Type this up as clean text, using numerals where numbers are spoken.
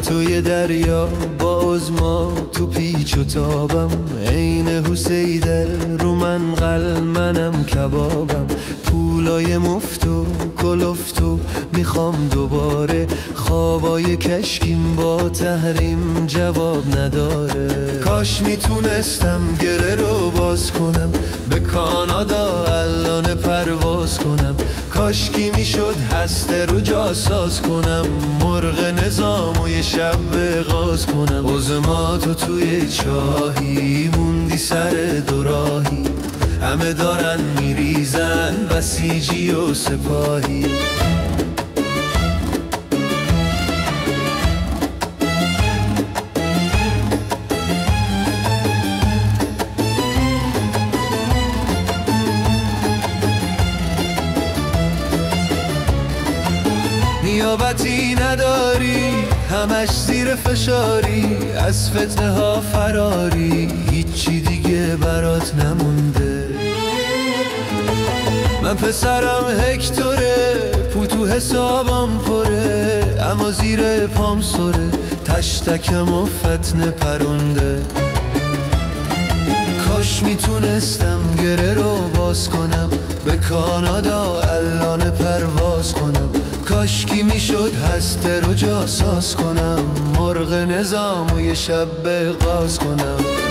توی دریا با عظما تو پیچ و تابم، عین حسیدر رو منقل منم کبابم. پولای مفت و کلفت و میخوام دوباره، خوابای کشکیم با تحریم جواب نداره. کاش میتونستم گره رو باز کنم، به کانادا الان پرواز کنم. کاشکی میشد هسته رو جاساز کنم، مرغ نظام و یه شب غاز کنم. عظماتو توی چاهی موندی سر دوراهی، همه دارن میریزن بسیجی و سپاهی. نیابتی نداری، همش زیر فشاری، از فتنه ها فراری، هیچی دیگه برات نمونده. من پسرم هکتوره، پوتو حسابم پره، اما زیر پام سره، تشتکم و فتنه پرونده. کاش میتونستم گره رو باز کنم، به کانادا الان پرواز کنم. کاشکی میشد هسته رو جاساز کنم، مرغ نظام و یه شب غاز کنم.